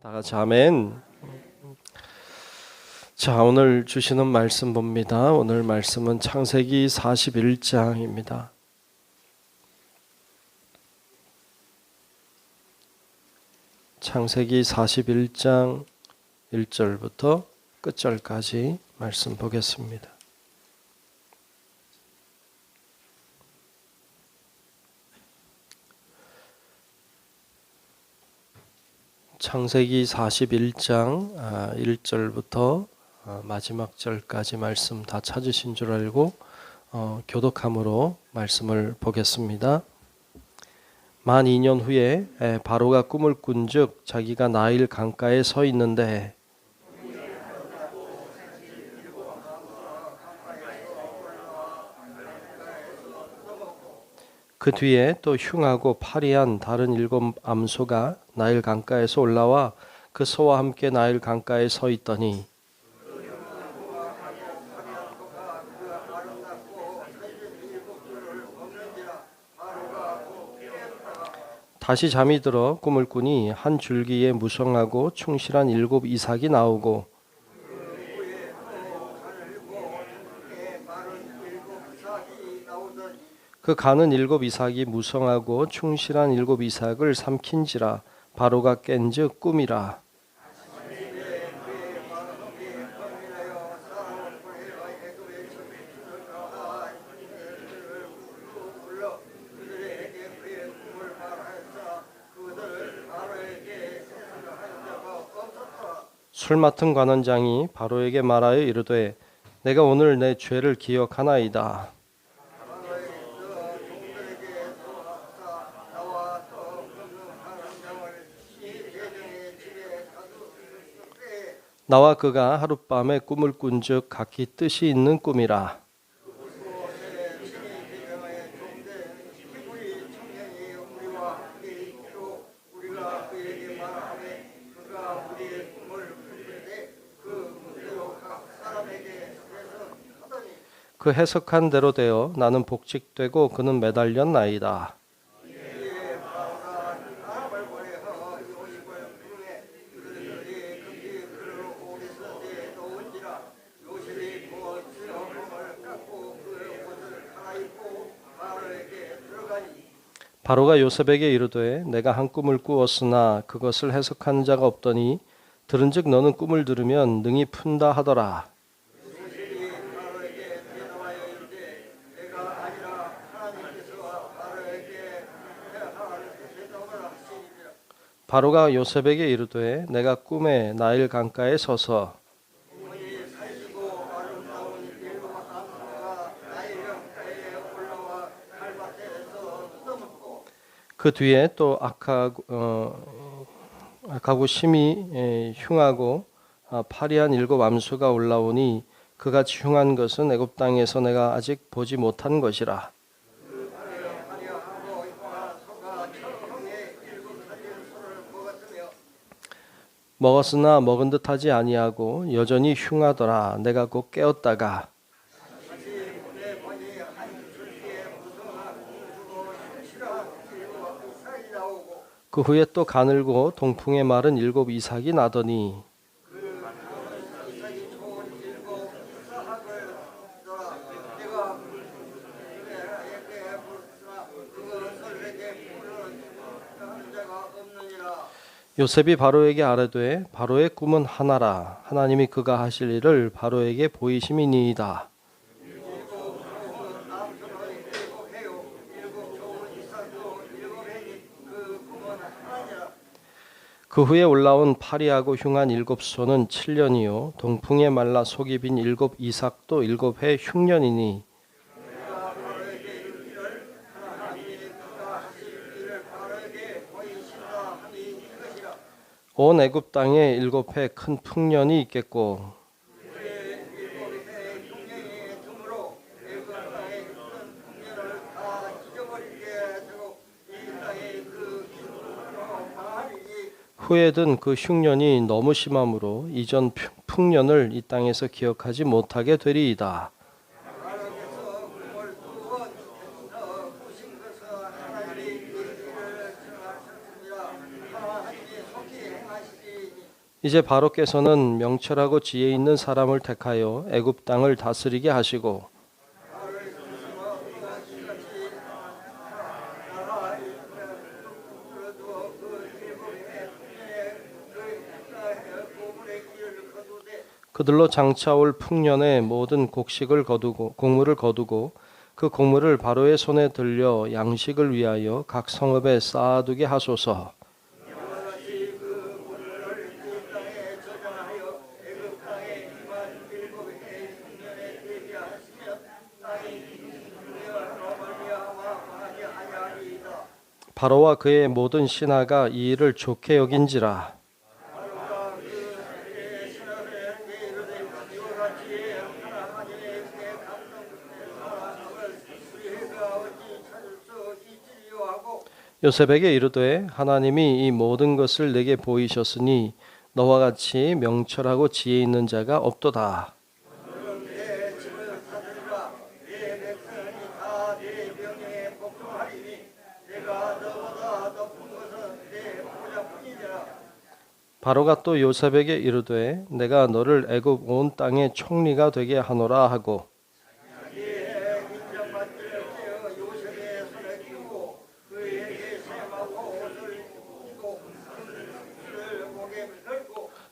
다 같이 아멘. 자, 오늘 주시는 말씀 봅니다. 오늘 말씀은 창세기 41장입니다. 창세기 41장 1절부터 끝절까지 말씀 보겠습니다. 창세기 41장 1절부터 마지막 절까지 말씀 다 찾으신 줄 알고 교독함으로 말씀을 보겠습니다. 만 2년 후에 바로가 꿈을 꾼즉 자기가 나일 강가에 서 있는데 그 뒤에 또 흉하고 파리한 다른 7 암소가 나일 강가에서 올라와 그 소와 함께 나일 강가에 서 있더니 다시 잠이 들어 꿈을 꾸니 한 줄기에 무성하고 충실한 7 이삭이 나오고 그 가는 7 이삭이 무성하고 충실한 7 이삭을 삼킨지라. 바로가 깬즉 꿈이라. 술 맡은 관원장이 바로에게 말하여 이르되 내가 오늘 내 죄를 기억하나이다. 나와 그가 하룻밤에 꿈을 꾼즉 각기 뜻이 있는 꿈이라. 그 해석한 대로 되어 나는 복직되고 그는 매달렸나이다. 바로가 요셉에게 이르되 내가 한 꿈을 꾸었으나 그것을 해석한 자가 없더니 들은즉 너는 꿈을 들으면 능히 푼다 하더라. 바로가 요셉에게 이르되 내가 꿈에 나일 강가에 서서 그 뒤에 또 악하고 심히 흉하고 파리한 7 암소가 올라오니 그같이 흉한 것은 애굽 땅에서 내가 아직 보지 못한 것이라. 먹었으나 먹은 듯하지 아니하고 여전히 흉하더라. 내가 곧 깨었다가 그 후에 또 가늘고 동풍에 마른 7 이삭이 나더니 요셉이 바로에게 아뢰되 바로의 꿈은 하나라. 하나님이 그가 하실 일을 바로에게 보이심이니이다. 그 후에 올라온 파리하고 흉한 7 소는 7년이요 동풍에 말라 속이 빈 7 이삭도 7해 흉년이니 온 애굽 땅에 7해 큰 풍년이 있겠고 후에 든 그 흉년이 너무 심함으로 이전 풍년을 이 땅에서 기억하지 못하게 되리이다. 이제 바로께서는 명철하고 지혜 있는 사람을 택하여 애굽 땅을 다스리게 하시고 그들로 장차 올 풍년에 모든 곡식을 거두고 곡물을 거두고 그 곡물을 바로의 손에 들려 양식을 위하여 각 성읍에 쌓아두게 하소서. 바로와 그의 모든 신하가 이 일을 좋게 여긴지라. 요셉에게 이르되 하나님이 이 모든 것을 내게 보이셨으니 너와 같이 명철하고 지혜 있는 자가 없도다. 바로가 또 요셉에게 이르되 내가 너를 애굽 온 땅의 총리가 되게 하노라 하고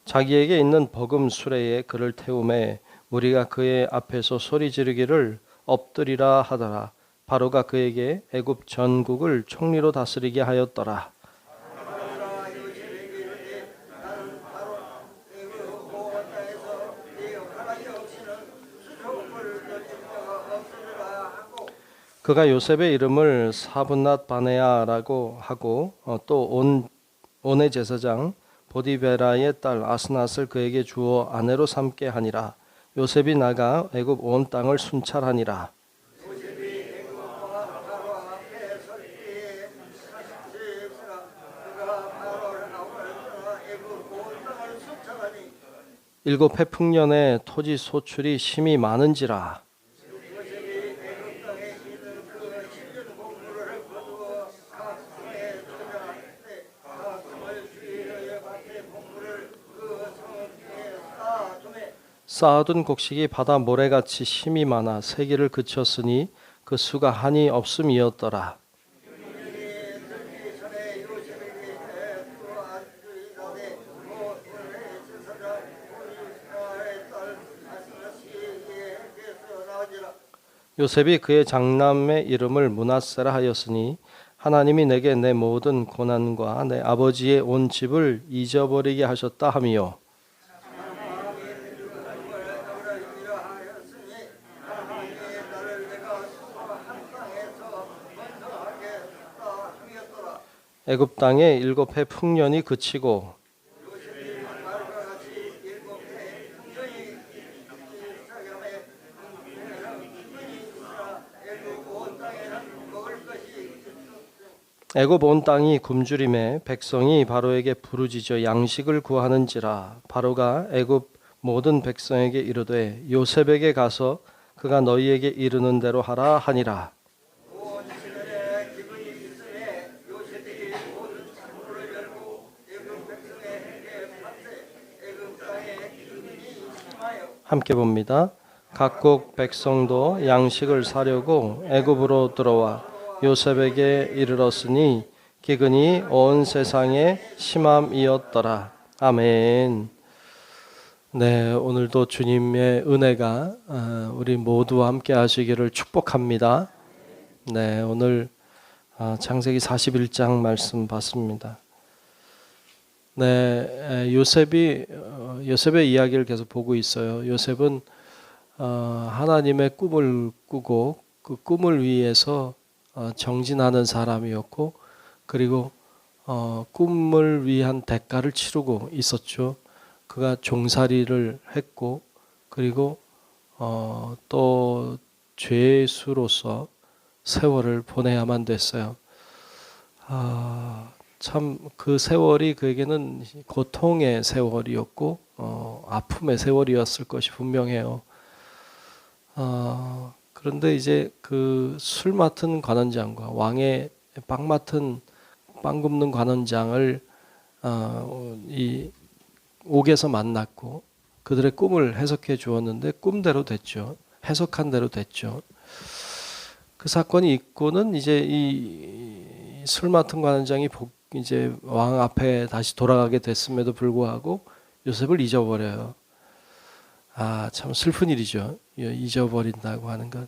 자기에게 있는 버금 수레에 그를 태우매 우리가 그의 앞에서 소리 지르기를 엎드리라 하더라. 바로가 그에게 애굽 전국을 총리로 다스리게 하였더라. 그가 요셉의 이름을 사분낫 바네아라고 하고 또 온의 제사장 보디베라의 딸 아스낫을 그에게 주어 아내로 삼게 하니라. 요셉이 나가 애굽 온 땅을 순찰하니라. 일곱 해 풍년에 토지 소출이 심히 많은지라. 쌓아둔 곡식이 바다 모래같이 심이 많아 세기를 그쳤으니 그 수가 한이 없음이었더라. 요셉이 그의 장남의 이름을 므낫세라 하였으니 하나님이 내게 내 모든 고난과 내 아버지의 온 집을 잊어버리게 하셨다 하미요. 애굽 땅에 일곱 해 풍년이 그치고 애굽 온 땅이 굶주림에 백성이 바로에게 부르짖어 양식을 구하는지라. 바로가 애굽 모든 백성에게 이르되 요셉에게 가서 그가 너희에게 이르는 대로 하라 하니라. 함께 봅니다. 각국 백성도 양식을 사려고 애굽으로 들어와 요셉에게 이르렀으니 기근이 온 세상에 심함이었더라. 아멘. 네, 오늘도 주님의 은혜가 우리 모두와 함께 하시기를 축복합니다. 네, 오늘 창세기 41장 말씀 봤습니다. 네, 요셉의 이야기를 계속 보고 있어요. 요셉은 하나님의 꿈을 꾸고 그 꿈을 위해서 정진하는 사람이었고, 그리고 꿈을 위한 대가를 치르고 있었죠. 그가 종살이를 했고, 그리고 또 죄수로서 세월을 보내야만 됐어요. 참 그 세월이 그에게는 고통의 세월이었고 아픔의 세월이었을 것이 분명해요. 그런데 이제 그 술 맡은 관원장과 왕의 빵 굽는 관원장을 이 옥에서 만났고 그들의 꿈을 해석해 주었는데 꿈대로 됐죠. 해석한 대로 됐죠. 그 사건이 있고는 이제 이 술 맡은 관원장이 이제 왕 앞에 다시 돌아가게 됐음에도 불구하고 요셉을 잊어버려요. 아, 참 슬픈 일이죠. 잊어버린다고 하는 것.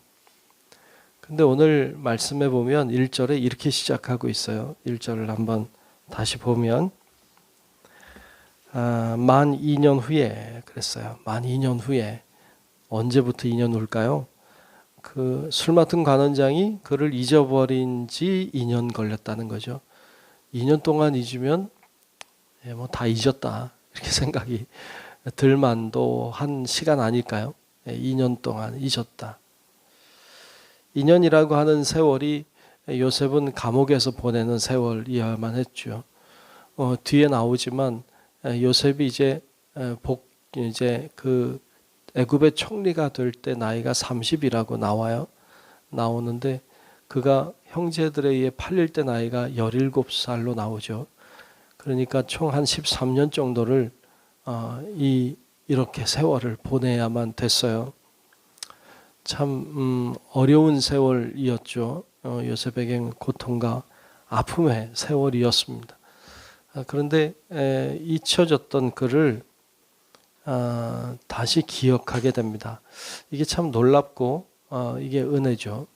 근데 오늘 말씀에 보면 1절에 이렇게 시작하고 있어요. 1절을 한번 다시 보면 만 2년 후에 그랬어요. 만 2년 후에. 언제부터 2년 후일까요? 그 술 맡은 관원장이 그를 잊어버린 지 2년 걸렸다는 거죠. 2년 동안 잊으면 뭐 다 잊었다 이렇게 생각이 들만도 한 시간 아닐까요? 2년 동안 잊었다. 2년이라고 하는 세월이 요셉은 감옥에서 보내는 세월이어야만 했죠. 뒤에 나오지만 요셉이 이제 그 애굽의 총리가 될 때 나이가 30이라고 나오는데 그가 형제들에 의해 팔릴 때 나이가 17살로 나오죠. 그러니까 총 한 13년 정도를 이렇게 세월을 보내야만 됐어요. 참 어려운 세월이었죠. 요셉에게는 고통과 아픔의 세월이었습니다. 그런데 잊혀졌던 그를 다시 기억하게 됩니다. 이게 참 놀랍고 이게 은혜죠.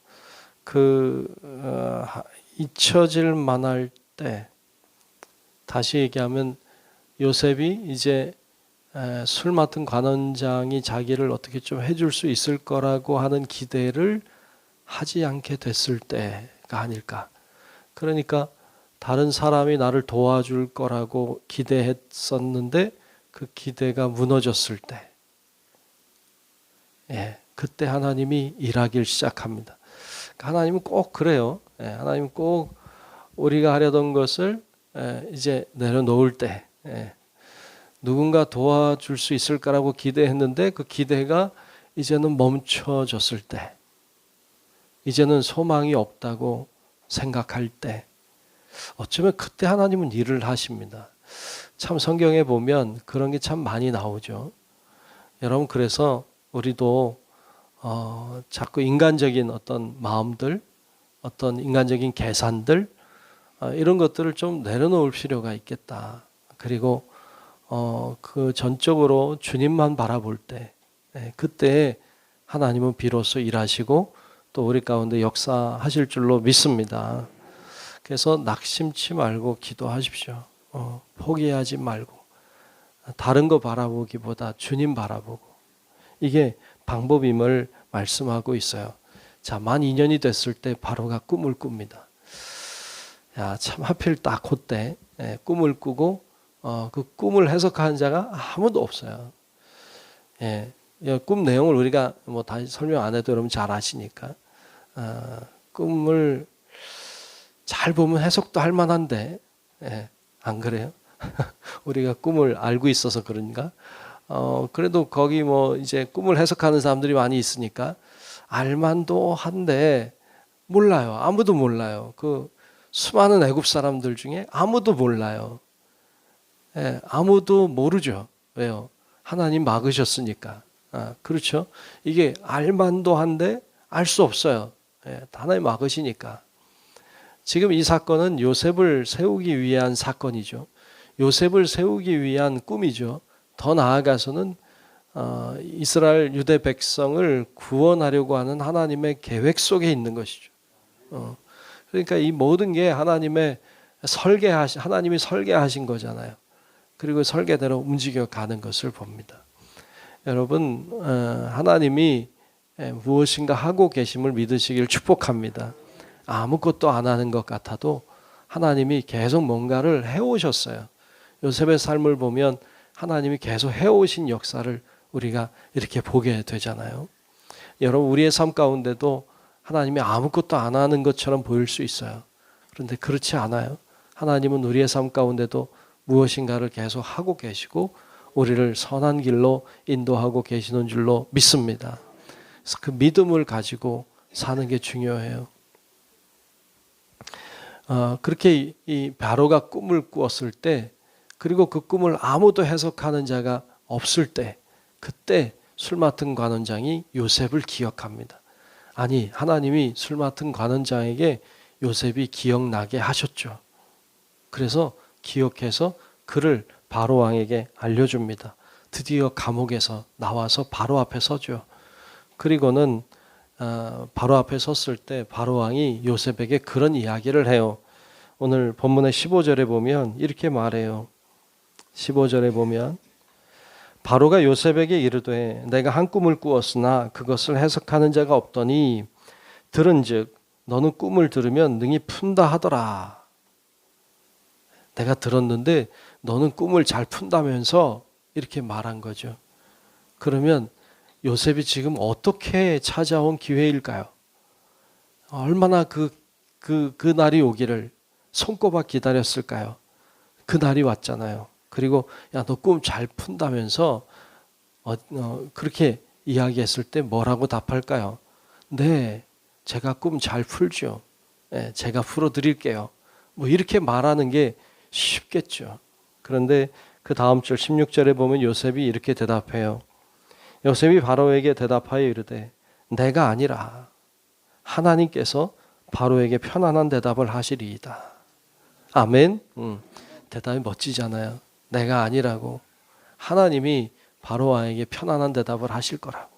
잊혀질 만할 때 다시 얘기하면 요셉이 이제 술 맡은 관원장이 자기를 어떻게 좀 해줄 수 있을 거라고 하는 기대를 하지 않게 됐을 때가 아닐까. 그러니까 다른 사람이 나를 도와줄 거라고 기대했었는데 그 기대가 무너졌을 때, 그때 하나님이 일하기 시작합니다. 하나님은 꼭 그래요. 하나님은 꼭 우리가 하려던 것을 이제 내려놓을 때, 누군가 도와줄 수 있을 거라고 기대했는데 그 기대가 이제는 멈춰졌을 때, 이제는 소망이 없다고 생각할 때, 어쩌면 그때 하나님은 일을 하십니다. 참 성경에 보면 그런 게 참 많이 나오죠. 여러분, 그래서 우리도 자꾸 인간적인 어떤 마음들, 어떤 인간적인 계산들, 이런 것들을 좀 내려놓을 필요가 있겠다. 그리고 그 전적으로 주님만 바라볼 때, 그때 하나님은 비로소 일하시고 또 우리 가운데 역사하실 줄로 믿습니다. 그래서 낙심치 말고 기도하십시오. 포기하지 말고 다른 거 바라보기보다 주님 바라보고, 이게 방법임을 말씀하고 있어요. 자, 만 2년이 됐을 때 바로가 꿈을 꿉니다. 야, 참 하필 딱 그때 꿈을 꾸고 그 꿈을 해석하는 자가 아무도 없어요. 꿈 내용을 우리가 뭐 다시 설명 안 해도 여러분 잘 아시니까 꿈을 잘 보면 해석도 할 만한데, 안 그래요? 우리가 꿈을 알고 있어서 그런가? 그래도 거기 뭐 이제 꿈을 해석하는 사람들이 많이 있으니까 알만도 한데 몰라요. 아무도 몰라요. 그 수많은 애굽 사람들 중에 아무도 몰라요. 아무도 모르죠. 왜요? 하나님 막으셨으니까. 그렇죠? 이게 알만도 한데 알 수 없어요. 하나님 막으시니까. 지금 이 사건은 요셉을 세우기 위한 사건이죠. 요셉을 세우기 위한 꿈이죠. 더 나아가서는 이스라엘 유대 백성을 구원하려고 하는 하나님의 계획 속에 있는 것이죠. 그러니까 이 모든 게 하나님이 설계하신 거잖아요. 그리고 설계대로 움직여가는 것을 봅니다. 여러분, 하나님이 무엇인가 하고 계심을 믿으시길 축복합니다. 아무것도 안 하는 것 같아도 하나님이 계속 뭔가를 해오셨어요. 요셉의 삶을 보면 하나님이 계속 해오신 역사를 우리가 이렇게 보게 되잖아요. 여러분, 우리의 삶 가운데도 하나님이 아무것도 안 하는 것처럼 보일 수 있어요. 그런데 그렇지 않아요. 하나님은 우리의 삶 가운데도 무엇인가를 계속 하고 계시고 우리를 선한 길로 인도하고 계시는 줄로 믿습니다. 그래서 그 믿음을 가지고 사는 게 중요해요. 그렇게 이 바로가 꿈을 꾸었을 때 그리고 그 꿈을 아무도 해석하는 자가 없을 때, 그때 술 맡은 관원장이 요셉을 기억합니다. 아니, 하나님이 술 맡은 관원장에게 요셉이 기억나게 하셨죠. 그래서 기억해서 그를 바로 왕에게 알려줍니다. 드디어 감옥에서 나와서 바로 앞에 서죠. 그리고는 바로 앞에 섰을 때 바로 왕이 요셉에게 그런 이야기를 해요. 오늘 본문의 15절에 보면 이렇게 말해요. 15절에 보면 바로가 요셉에게 이르되 내가 한 꿈을 꾸었으나 그것을 해석하는 자가 없더니 들은즉 너는 꿈을 들으면 능히 푼다 하더라. 내가 들었는데 너는 꿈을 잘 푼다면서 이렇게 말한 거죠. 그러면 요셉이 지금 어떻게 찾아온 기회일까요? 얼마나 그 날이 오기를 손꼽아 기다렸을까요? 그 날이 왔잖아요. 그리고 야, 너 꿈 잘 푼다면서 그렇게 이야기했을 때 뭐라고 답할까요? 네, 제가 꿈 잘 풀죠. 네, 제가 풀어드릴게요. 뭐 이렇게 말하는 게 쉽겠죠. 그런데 그 다음 절 16절에 보면 요셉이 이렇게 대답해요. 요셉이 바로에게 대답하여 이르되 내가 아니라 하나님께서 바로에게 편안한 대답을 하시리이다. 아멘. 대답이 멋지잖아요. 내가 아니라고 하나님이 바로 왕에게 편안한 대답을 하실 거라고.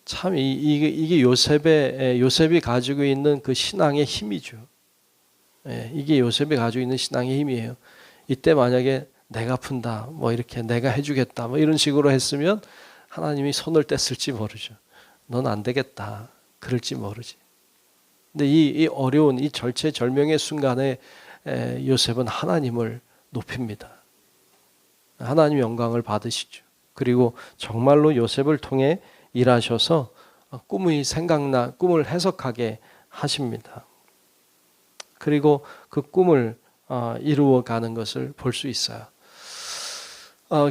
참 이게 요셉이 가지고 있는 그 신앙의 힘이죠. 이게 요셉이 가지고 있는 신앙의 힘이에요. 이때 만약에 내가 푼다, 뭐 이렇게 내가 해주겠다, 뭐 이런 식으로 했으면 하나님이 손을 뗐을지 모르죠. 넌 안 되겠다, 그럴지 모르지. 근데 이 어려운 이 절체절명의 순간에 요셉은 하나님을 높입니다. 하나님 영광을 받으시죠. 그리고 정말로 요셉을 통해 일하셔서 꿈을 해석하게 하십니다. 그리고 그 꿈을 이루어가는 것을 볼 수 있어요.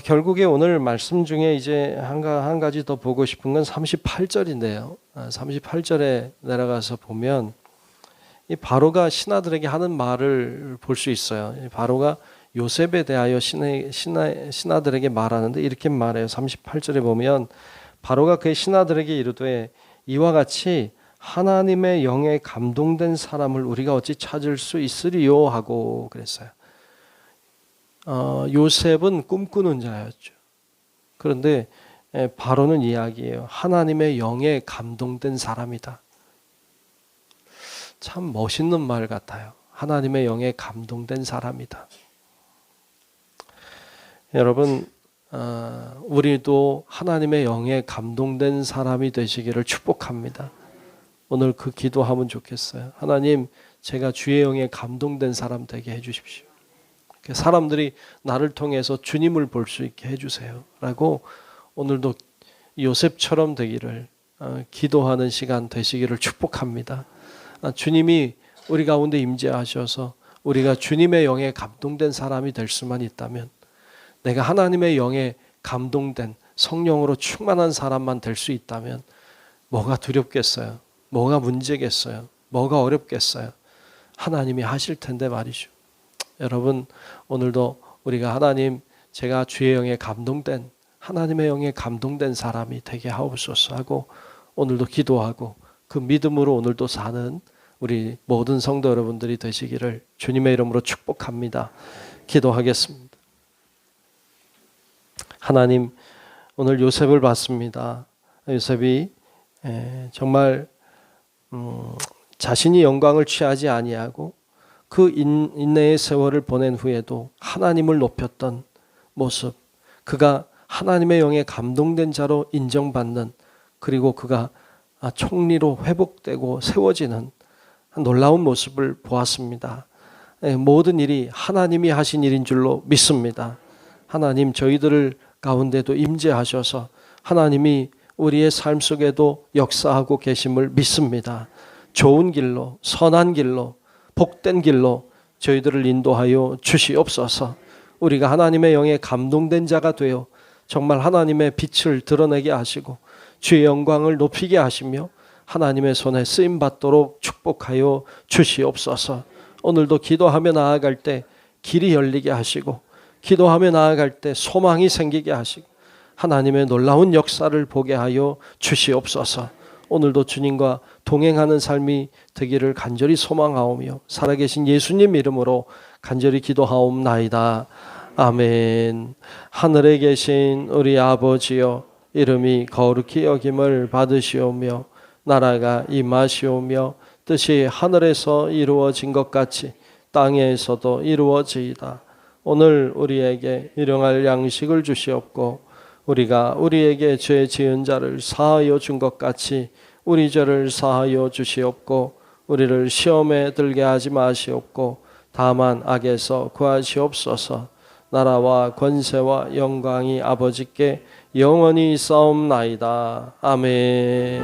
결국에 오늘 말씀 중에 이제 한 가지 더 보고 싶은 건 38절인데요. 38절에 내려가서 보면 이 바로가 신하들에게 하는 말을 볼 수 있어요. 바로가 요셉에 대하여 신하들에게 말하는데 이렇게 말해요. 38절에 보면 바로가 그의 신하들에게 이르되 이와 같이 하나님의 영에 감동된 사람을 우리가 어찌 찾을 수 있으리요 하고 그랬어요. 요셉은 꿈꾸는 자였죠. 그런데 바로는 이야기해요. 하나님의 영에 감동된 사람이다. 참 멋있는 말 같아요. 하나님의 영에 감동된 사람이다. 여러분, 우리도 하나님의 영에 감동된 사람이 되시기를 축복합니다. 오늘 그 기도하면 좋겠어요. 하나님, 제가 주의 영에 감동된 사람 되게 해주십시오. 사람들이 나를 통해서 주님을 볼 수 있게 해주세요. 라고 오늘도 요셉처럼 되기를 기도하는 시간 되시기를 축복합니다. 주님이 우리 가운데 임재하셔서 우리가 주님의 영에 감동된 사람이 될 수만 있다면, 내가 하나님의 영에 감동된 성령으로 충만한 사람만 될 수 있다면 뭐가 두렵겠어요? 뭐가 문제겠어요? 뭐가 어렵겠어요? 하나님이 하실 텐데 말이죠. 여러분, 오늘도 우리가 하나님, 제가 주의 영에 감동된, 하나님의 영에 감동된 사람이 되게 하옵소서 하고 오늘도 기도하고 그 믿음으로 오늘도 사는 우리 모든 성도 여러분들이 되시기를 주님의 이름으로 축복합니다. 기도하겠습니다. 하나님, 오늘 요셉을 봤습니다. 요셉이 정말 자신이 영광을 취하지 아니하고 그 인내의 세월을 보낸 후에도 하나님을 높였던 모습, 그가 하나님의 영에 감동된 자로 인정받는, 그리고 그가 총리로 회복되고 세워지는 놀라운 모습을 보았습니다. 모든 일이 하나님이 하신 일인 줄로 믿습니다. 하나님, 저희들 가운데도 임재하셔서 하나님이 우리의 삶 속에도 역사하고 계심을 믿습니다. 좋은 길로, 선한 길로, 복된 길로 저희들을 인도하여 주시옵소서. 우리가 하나님의 영에 감동된 자가 되어 정말 하나님의 빛을 드러내게 하시고 주의 영광을 높이게 하시며 하나님의 손에 쓰임받도록 축복하여 주시옵소서. 오늘도 기도하며 나아갈 때 길이 열리게 하시고 기도하며 나아갈 때 소망이 생기게 하시고 하나님의 놀라운 역사를 보게 하여 주시옵소서. 오늘도 주님과 동행하는 삶이 되기를 간절히 소망하오며 살아계신 예수님 이름으로 간절히 기도하옵나이다. 아멘. 하늘에 계신 우리 아버지여, 이름이 거룩히 여김을 받으시오며 나라가 임하시오며 뜻이 하늘에서 이루어진 것 같이 땅에서도 이루어지이다. 오늘 우리에게 일용할 양식을 주시옵고 우리가 우리에게 죄 지은 자를 사하여 준 것 같이 우리 죄를 사하여 주시옵고 우리를 시험에 들게 하지 마시옵고 다만 악에서 구하시옵소서. 나라와 권세와 영광이 아버지께 영원히 있사옵나이다. 아멘.